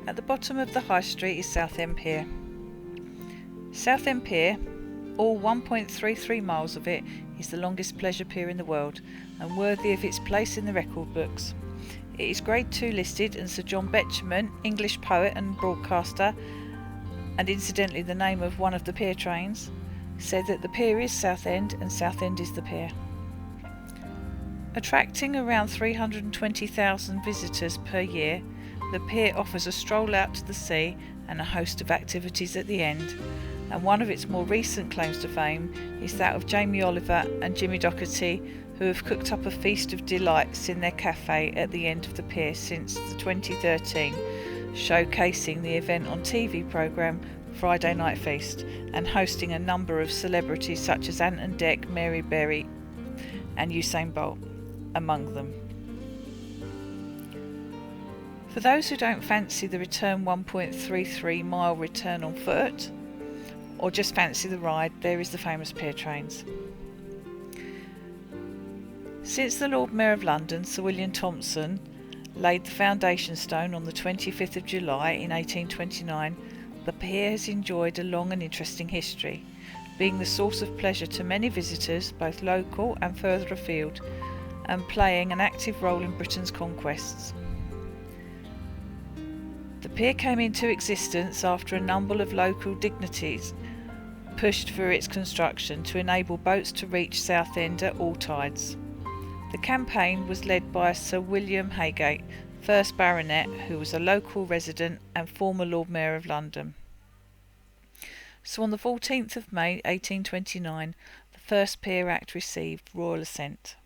At the bottom of the High Street is Southend Pier. Southend Pier, all 1.33 miles of it, is the longest pleasure pier in the world and worthy of its place in the record books. It is Grade 2 listed, and Sir John Betjeman, English poet and broadcaster, and incidentally the name of one of the pier trains, said that the pier is Southend and Southend is the pier. Attracting around 320,000 visitors per year, the pier offers a stroll out to the sea and a host of activities at the end, and one of its more recent claims to fame is that of Jamie Oliver and Jimmy Doherty, who have cooked up a feast of delights in their cafe at the end of the pier since the 2013, showcasing the event on TV programme Friday Night Feast and hosting a number of celebrities such as Ant and Dec, Mary Berry and Usain Bolt among them. For those who don't fancy the return 1.33 mile return on foot, or just fancy the ride, there is the famous pier trains. Since the Lord Mayor of London, Sir William Thompson, laid the foundation stone on the 25th of July in 1829, the pier has enjoyed a long and interesting history, being the source of pleasure to many visitors, both local and further afield, and playing an active role in Britain's conquests. The pier came into existence after a number of local dignitaries pushed for its construction to enable boats to reach Southend at all tides. The campaign was led by Sir William Haygate, 1st Baronet, who was a local resident and former Lord Mayor of London. So on the 14th of May 1829, the first Pier Act received royal assent.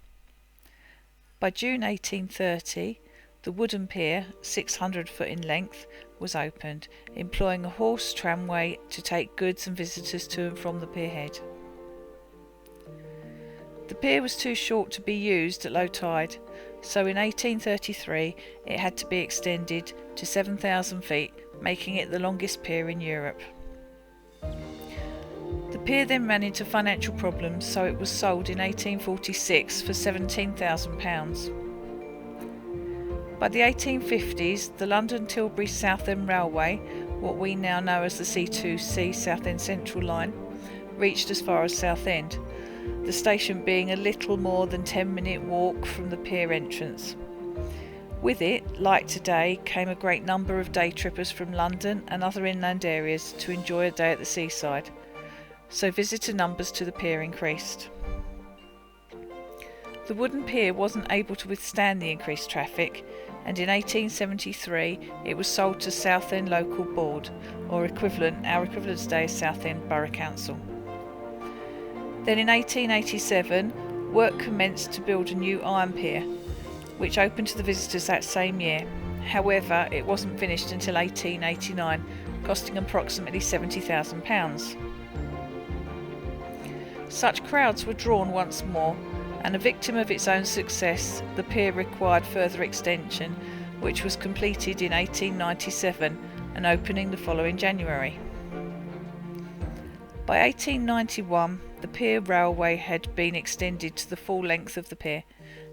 By June 1830, the wooden pier, 600 foot in length, was opened, employing a horse tramway to take goods and visitors to and from the pierhead. The pier was too short to be used at low tide, so in 1833 it had to be extended to 7,000 feet, making it the longest pier in Europe. The pier then ran into financial problems, so it was sold in 1846 for £17,000. By the 1850s, the London-Tilbury Southend Railway, what we now know as the C2C Southend Central Line, reached as far as Southend, the station being a little more than 10-minute walk from the pier entrance. With it, like today, came a great number of day trippers from London and other inland areas to enjoy a day at the seaside, so visitor numbers to the pier increased. The wooden pier wasn't able to withstand the increased traffic, and in 1873 it was sold to Southend Local Board, or our equivalent today is Southend Borough Council. Then in 1887 work commenced to build a new iron pier, which opened to the visitors that same year. However, it wasn't finished until 1889, costing approximately £70,000. Such crowds were drawn once more, and a victim of its own success, the pier required further extension, which was completed in 1897 and opening the following January. By 1891, the pier railway had been extended to the full length of the pier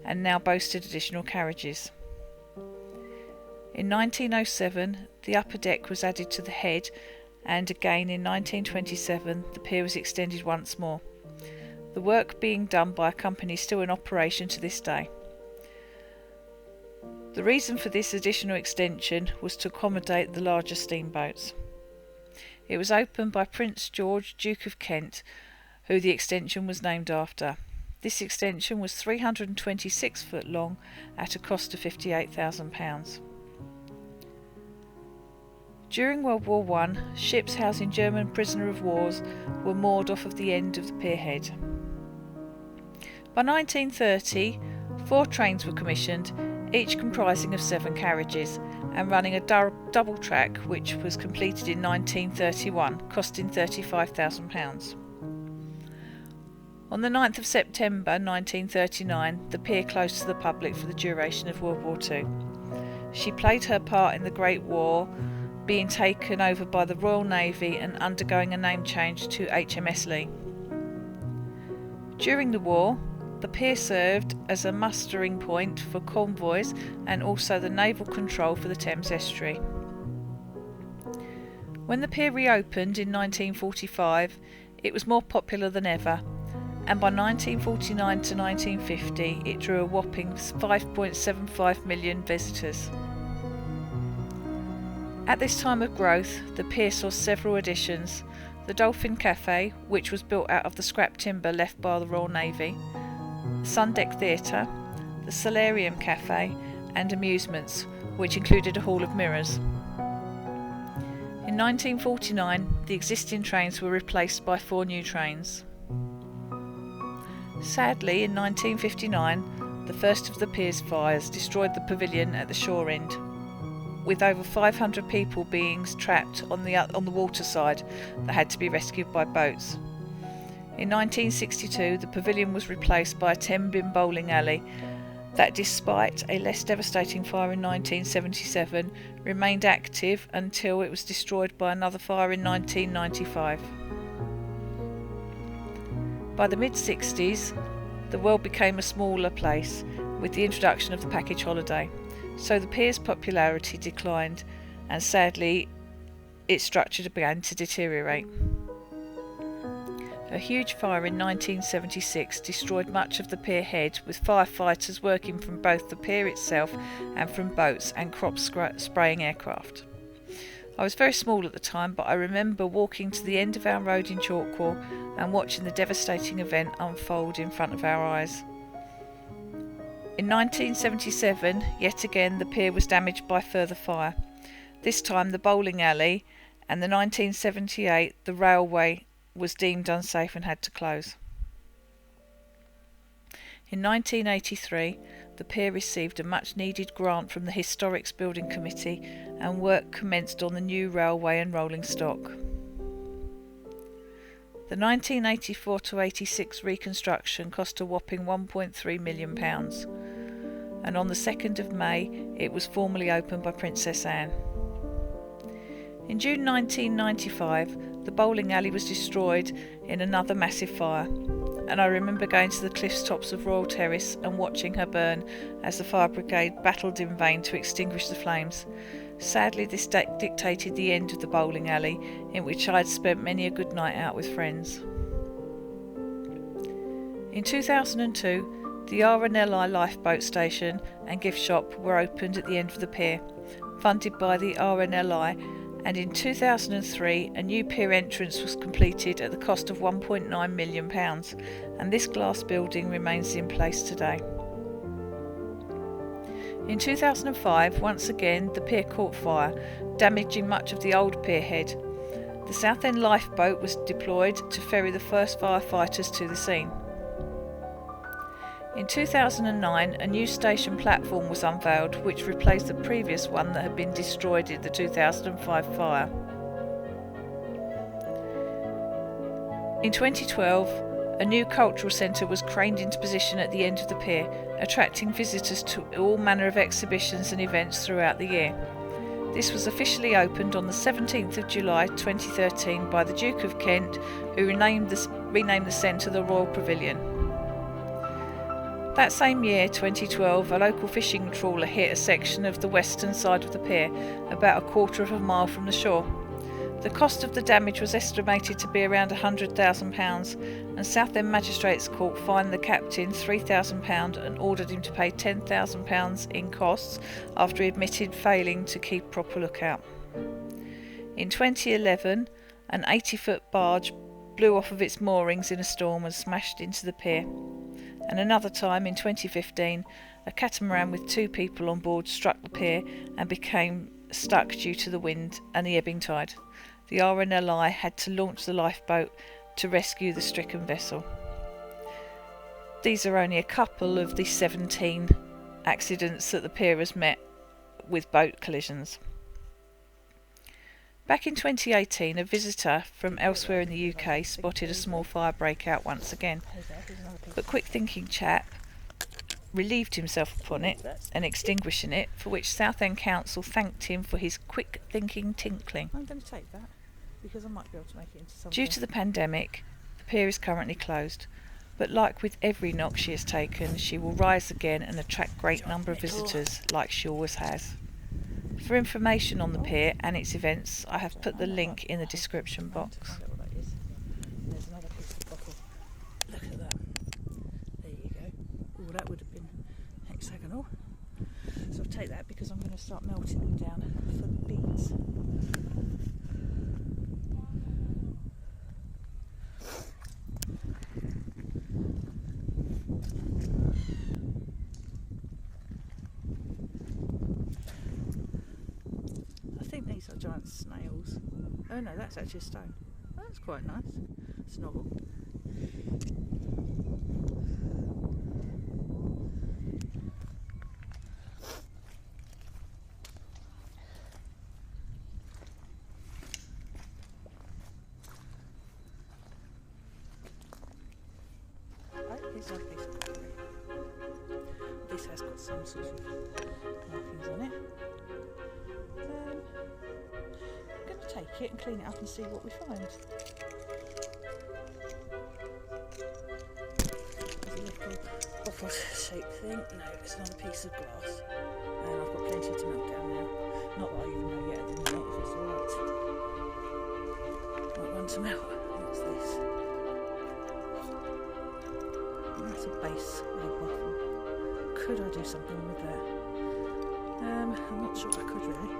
and now boasted additional carriages. In 1907, the upper deck was added to the head, and again in 1927 the pier was extended once more, the work being done by a company still in operation to this day. The reason for this additional extension was to accommodate the larger steamboats. It was opened by Prince George, Duke of Kent, who the extension was named after. This extension was 326 foot long at a cost of £58,000. During World War I, ships housing German prisoner of wars were moored off of the end of the pierhead. By 1930, 4 trains were commissioned, each comprising of 7 carriages, and running a double track which was completed in 1931, costing £35,000. On the 9th of September 1939, the pier closed to the public for the duration of World War II. She played her part in the Great War, being taken over by the Royal Navy and undergoing a name change to HMS Lee. During the war, the pier served as a mustering point for convoys and also the naval control for the Thames estuary. When the pier reopened in 1945, it was more popular than ever, and by 1949 to 1950 it drew a whopping 5.75 million visitors. At this time of growth, the pier saw several additions: the Dolphin Cafe, which was built out of the scrap timber left by the Royal Navy, the Sundeck Theatre, the Solarium Cafe, and amusements, which included a hall of mirrors. In 1949, the existing trains were replaced by 4 new trains. Sadly, in 1959, the first of the pier's fires destroyed the pavilion at the shore end, with over 500 people being trapped on the water side that had to be rescued by boats. In 1962, the pavilion was replaced by a 10-bin bowling alley that, despite a less devastating fire in 1977, remained active until it was destroyed by another fire in 1995. By the mid-60s, the world became a smaller place with the introduction of the package holiday, so the pier's popularity declined, and sadly its structure began to deteriorate. A huge fire in 1976 destroyed much of the pier head, with firefighters working from both the pier itself and from boats and crop spraying aircraft. I was very small at the time, but I remember walking to the end of our road in Chalkwell and watching the devastating event unfold in front of our eyes. In 1977, yet again, the pier was damaged by further fire. This time the bowling alley, and the 1978 the railway was deemed unsafe and had to close. In 1983, the pier received a much-needed grant from the Historics Building Committee, and work commenced on the new railway and rolling stock. The 1984 to 86 reconstruction cost a whopping £1.3 million, and on the 2nd of May it was formally opened by Princess Anne. In June 1995, the bowling alley was destroyed in another massive fire, and I remember going to the cliffs tops of Royal Terrace and watching her burn as the fire brigade battled in vain to extinguish the flames. Sadly, this dictated the end of the bowling alley, in which I had spent many a good night out with friends. In 2002, the RNLI Lifeboat station and gift shop were opened at the end of the pier, funded by the RNLI, and in 2003 a new pier entrance was completed at the cost of £1.9 million, and this glass building remains in place today. In 2005, once again, the pier caught fire, damaging much of the old pier head. The Southend Lifeboat was deployed to ferry the first firefighters to the scene. In 2009, a new station platform was unveiled, which replaced the previous one that had been destroyed in the 2005 fire. In 2012, a new cultural centre was craned into position at the end of the pier, attracting visitors to all manner of exhibitions and events throughout the year. This was officially opened on the 17th of July 2013 by the Duke of Kent, who renamed the centre the Royal Pavilion. That same year, 2012, a local fishing trawler hit a section of the western side of the pier, about a quarter of a mile from the shore. The cost of the damage was estimated to be around £100,000, and Southend Magistrates Court fined the captain £3,000 and ordered him to pay £10,000 in costs after he admitted failing to keep proper lookout. In 2011, an 80-foot barge blew off of its moorings in a storm and smashed into the pier. And another time, in 2015, a catamaran with 2 people on board struck the pier and became stuck due to the wind and the ebbing tide. The RNLI had to launch the lifeboat to rescue the stricken vessel. These are only a couple of the 17 accidents that the pier has met with boat collisions. Back in 2018, a visitor from elsewhere in the UK spotted a small fire break out once again, but quick thinking chap relieved himself upon it and extinguishing it, for which Southend Council thanked him for his quick thinking tinkling. I'm going to take that because I might be able to make it into something. Due to the pandemic, the pier is currently closed, but like with every knock she has taken, she will rise again and attract great number of visitors like she always has. For information on the pier and its events, I have put the link in the description box. Find out what that is. And there's another piece of bottle. Look at that. There you go. Oh, that would have been hexagonal. So I'll take that because I'm going to start melting them down for the beads. I think these are giant snails. Oh no, that's actually a stone. That's quite nice. It's novel. Oh, here's another piece of pottery. This has got some sort of markings on it. I'm going to take it and clean it up and see what we find. There's a little bottle-shaped thing. No, it's another piece of glass. And I've got plenty to melt down now. Not that I even know yet at the minute if it's alright. Right one to melt. What's this? That's a base of a bottle. Could I do something with that? I'm not sure I could really.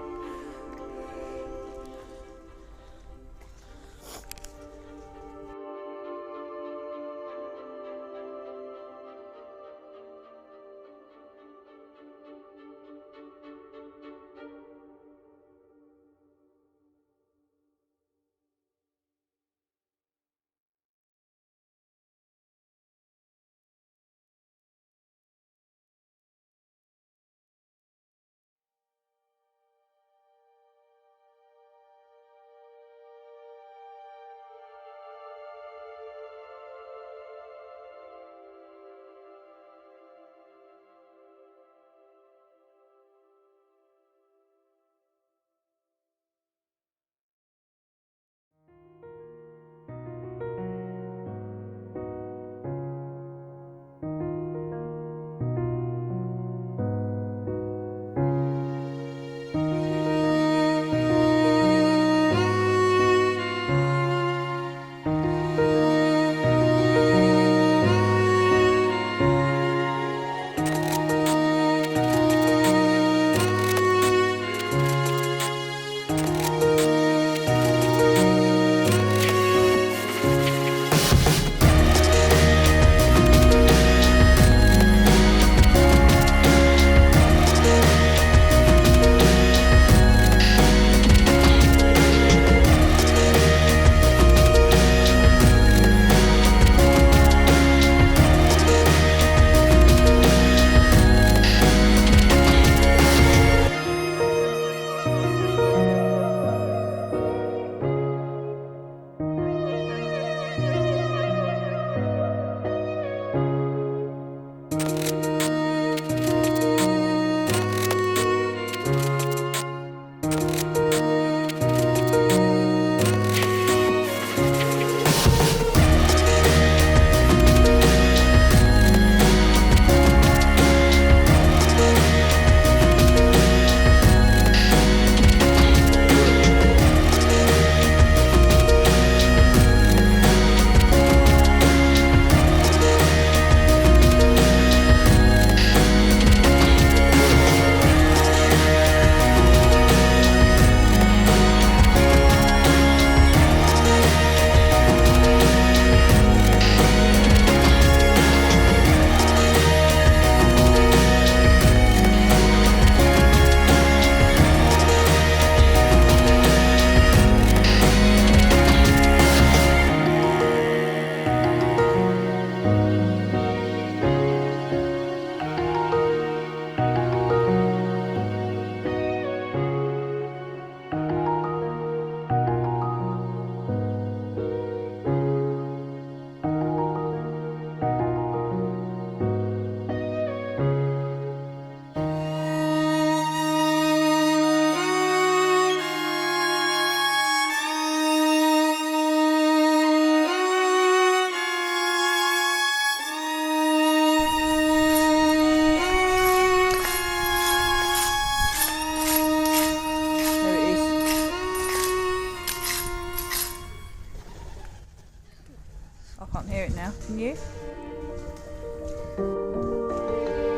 hear it now. Can you?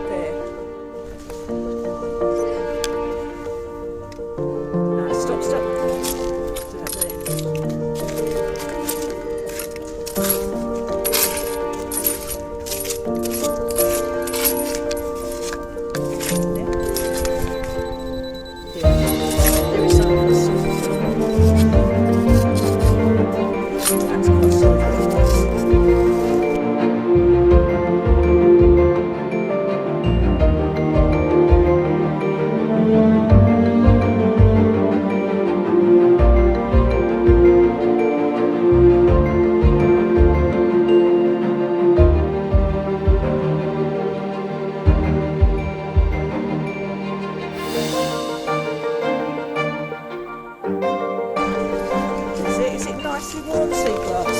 There. No, stop. Right there. There is something else. That's quite solid. Is it nicely warm sea glass?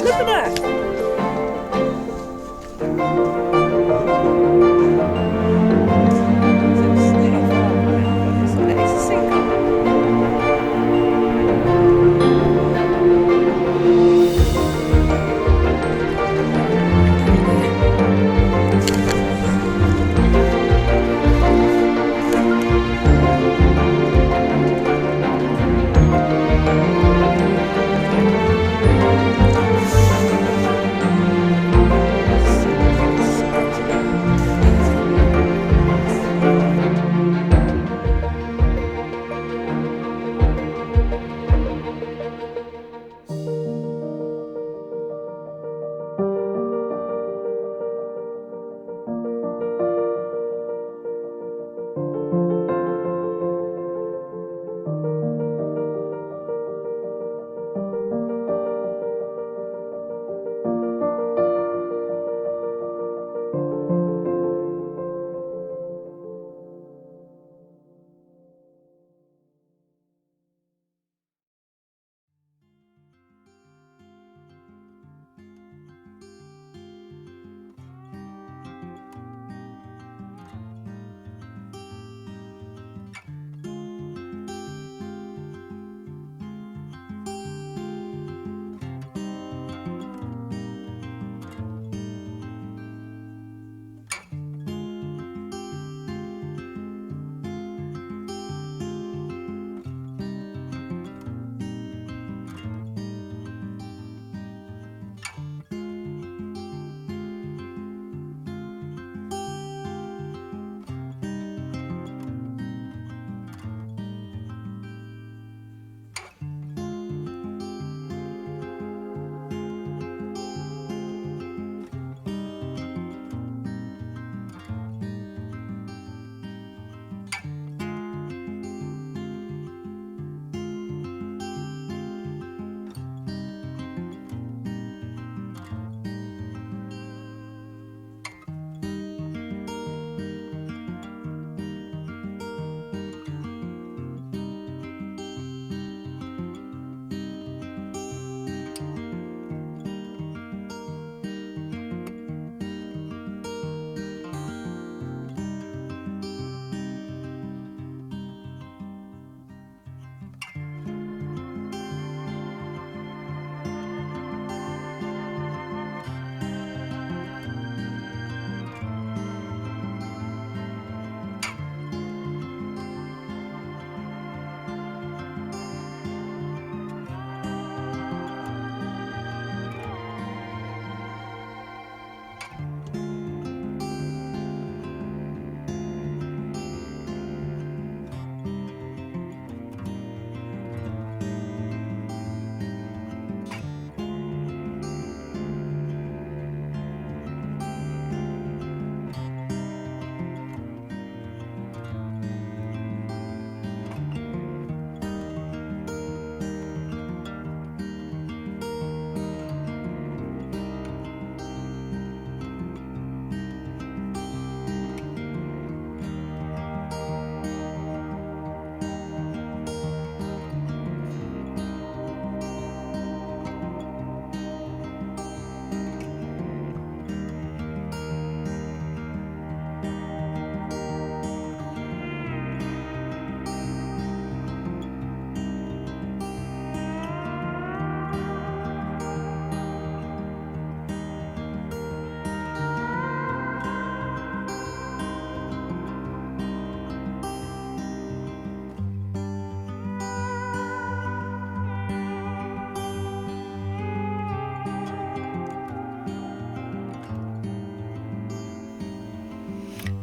Look at that! It's a single.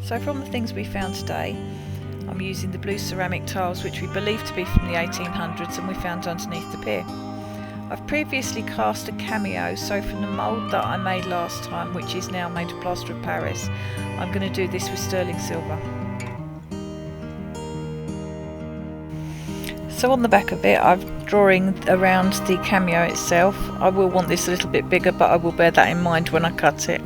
So from the things we found today, I'm using the blue ceramic tiles which we believe to be from the 1800s and we found underneath the pier. I've previously cast a cameo, so from the mould that I made last time, which is now made of plaster of Paris, I'm going to do this with sterling silver. So on the back of it, I'm drawing around the cameo itself. I will want this a little bit bigger, but I will bear that in mind when I cut it.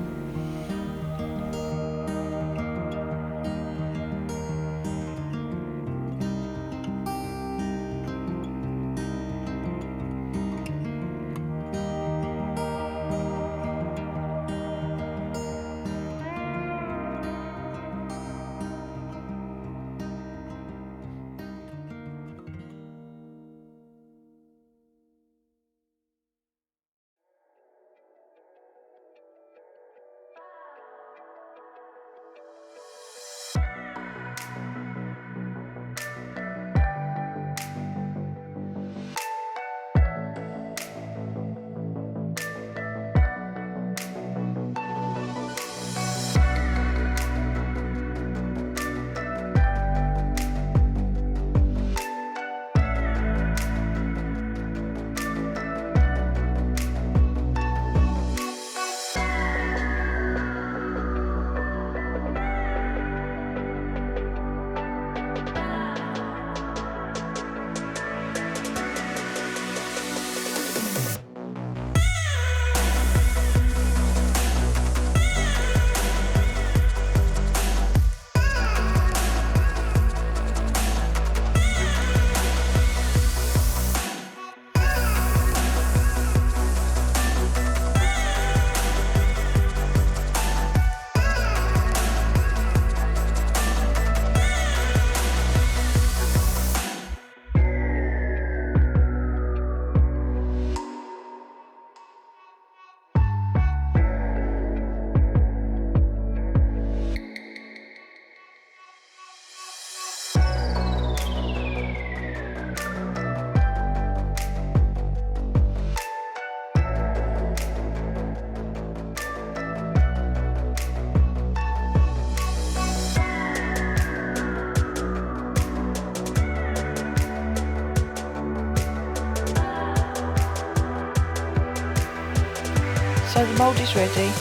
So the mould is ready,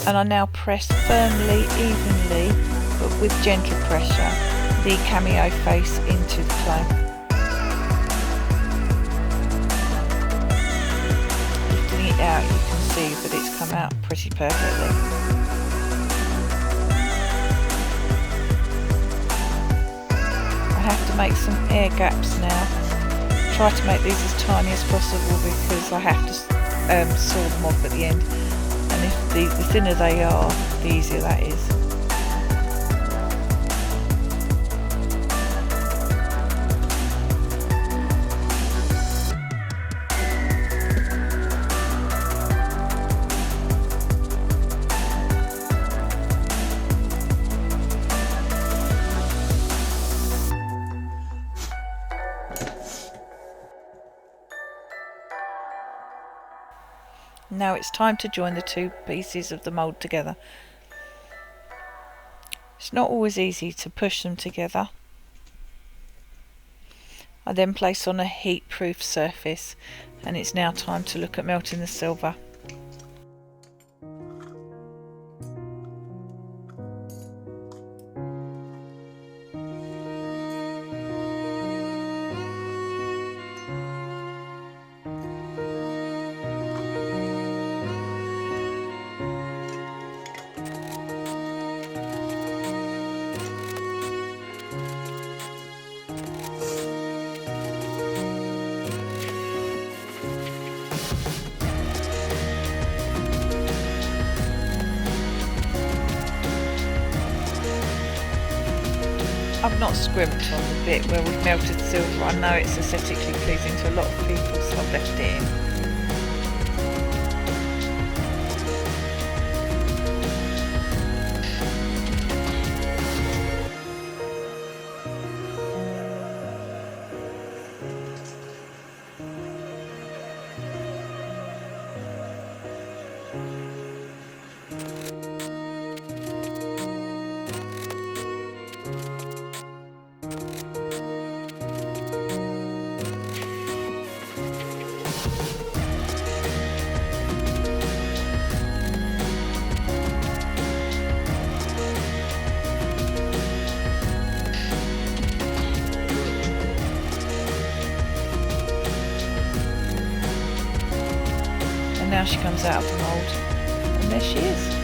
and I now press firmly, evenly, but with gentle pressure, the cameo face into the clay. Lifting it out, you can see that it's come out pretty perfectly. I have to make some air gaps now. Try to make these as tiny as possible because I have to saw them off at the end, and if the thinner they are, the easier that is. Now it's time to join the two pieces of the mould together. It's not always easy to push them together. I then place on a heat-proof surface, and it's now time to look at melting the silver. I've not scrimped on the bit where we've melted silver. I know it's aesthetically pleasing to a lot of people, so I've left it in. now she comes out of the mould, and there she is.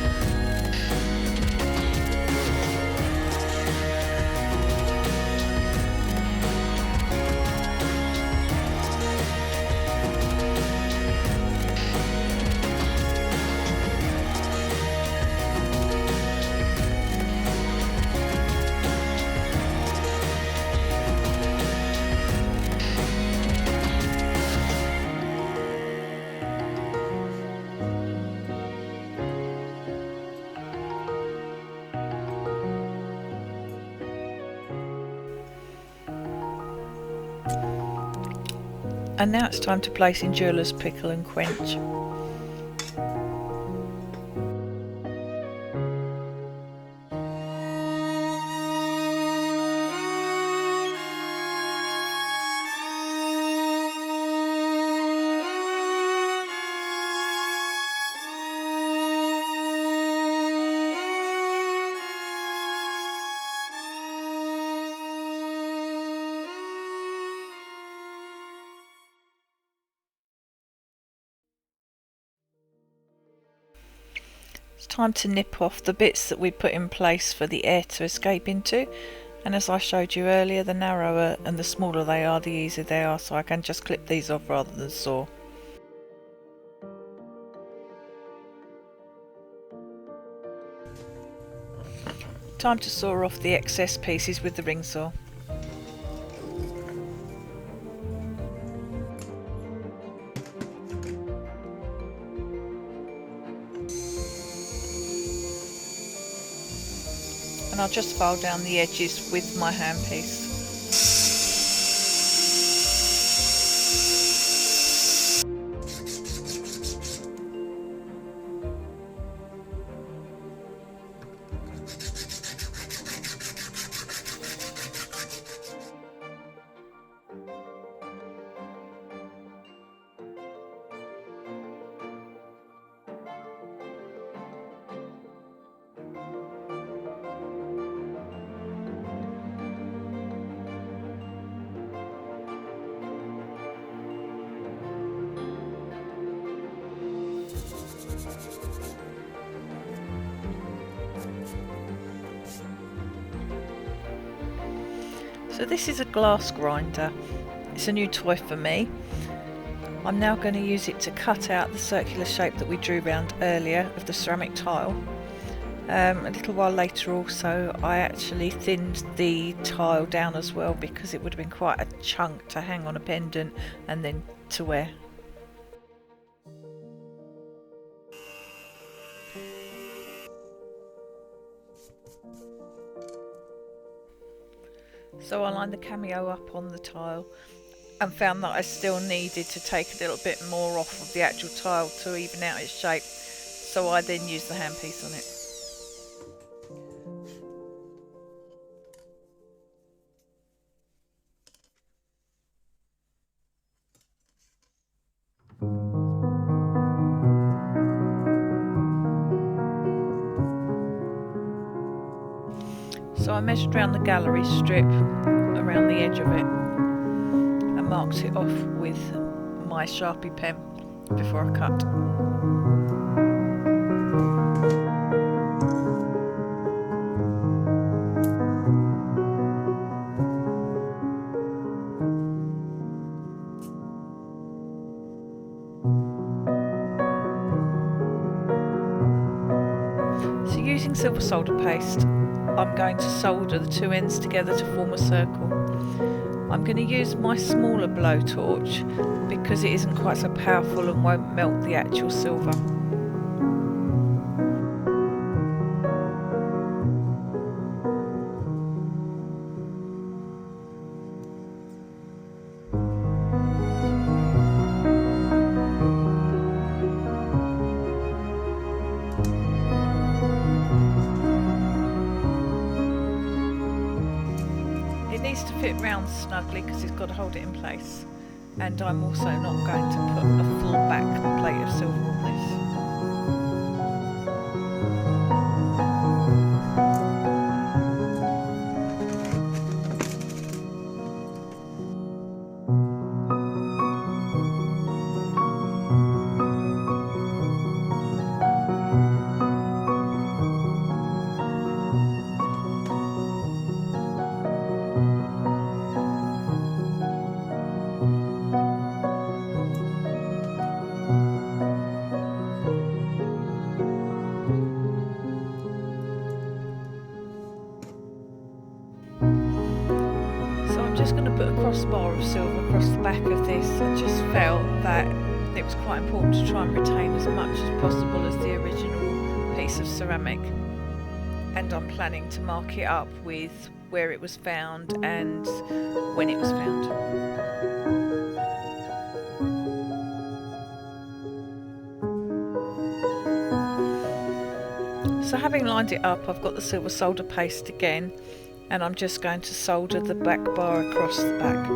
And now it's time to place in jeweller's pickle and quench. It's time to nip off the bits that we put in place for the air to escape into, and as I showed you earlier, the narrower and the smaller they are, the easier they are, so I can just clip these off rather than saw. Time to saw off the excess pieces with the ring saw. And I'll just file down the edges with my handpiece. So this is a glass grinder. It's a new toy for me. I'm now going to use it to cut out the circular shape that we drew round earlier of the ceramic tile. A little while later also I actually thinned the tile down as well, because it would have been quite a chunk to hang on a pendant and then to wear. So I lined the cameo up on the tile and found that I still needed to take a little bit more off of the actual tile to even out its shape. So I then used the handpiece on it. So I measured around the gallery strip around the edge of it and marked it off with my Sharpie pen before I cut. So using silver solder paste, I'm going to solder the two ends together to form a circle. I'm going to use my smaller blowtorch because it isn't quite so powerful and won't melt the actual silver. It needs to fit round snugly because it's got to hold it in place, and I'm also not going to put a full back plate of silver on this. of silver across the back of this and just felt that it was quite important to try and retain as much as possible as the original piece of ceramic. And I'm planning to mark it up with where it was found and when it was found. So having lined it up, I've got the silver solder paste again, and I'm just going to solder the back bar across the back.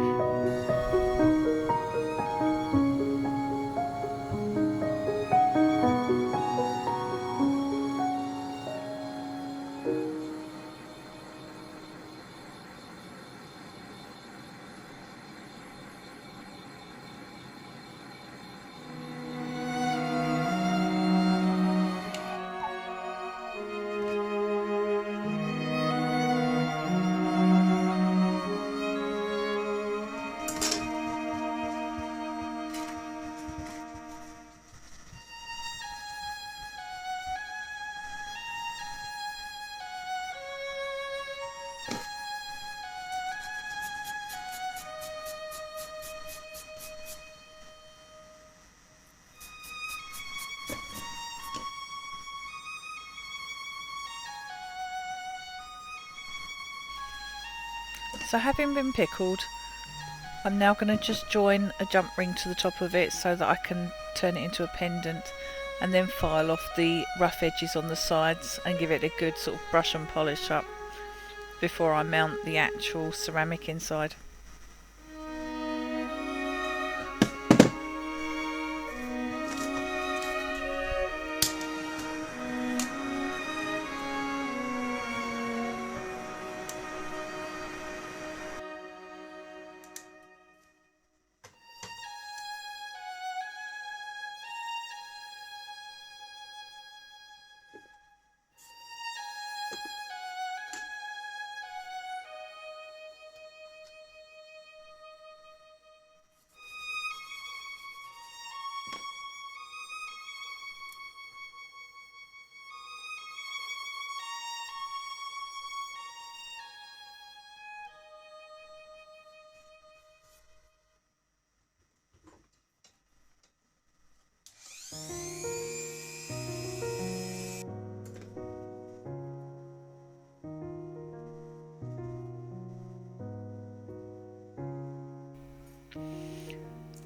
So having been pickled, I'm now going to just join a jump ring to the top of it so that I can turn it into a pendant, and then file off the rough edges on the sides and give it a good sort of brush and polish up before I mount the actual ceramic inside.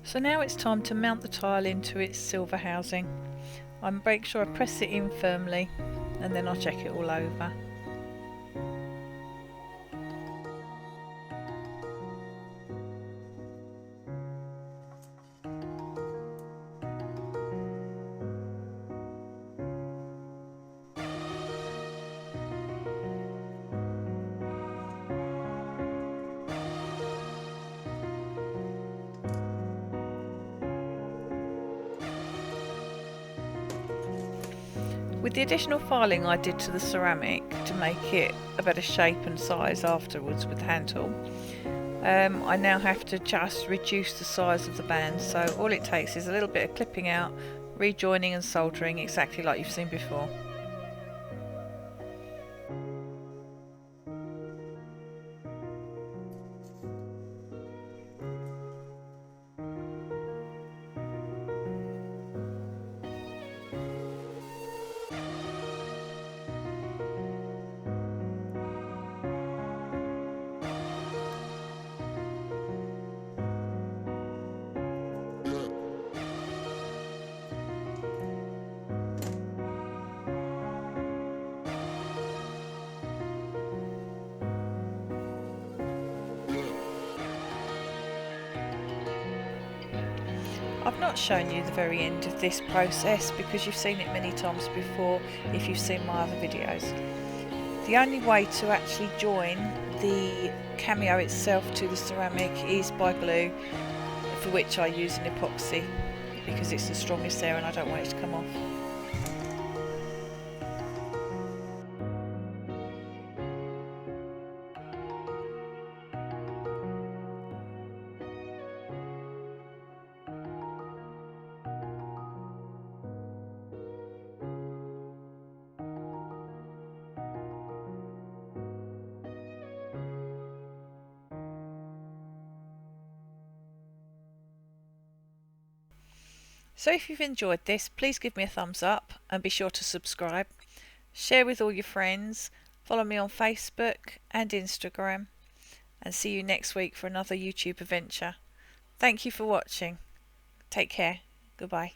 So now it's time to mount the tile into its silver housing. I make sure I press it in firmly and then I'll check it all over. With the additional filing I did to the ceramic to make it a better shape and size afterwards with the hand tool, I now have to just reduce the size of the band, so all it takes is a little bit of clipping out, rejoining and soldering exactly like you've seen before. I've not shown you the very end of this process because you've seen it many times before if you've seen my other videos. The only way to actually join the cameo itself to the ceramic is by glue, for which I use an epoxy because it's the strongest there and I don't want it to come off. So if you've enjoyed this, please give me a thumbs up and be sure to subscribe. Share with all your friends. Follow me on Facebook and Instagram. And see you next week for another YouTube adventure. Thank you for watching. Take care. Goodbye.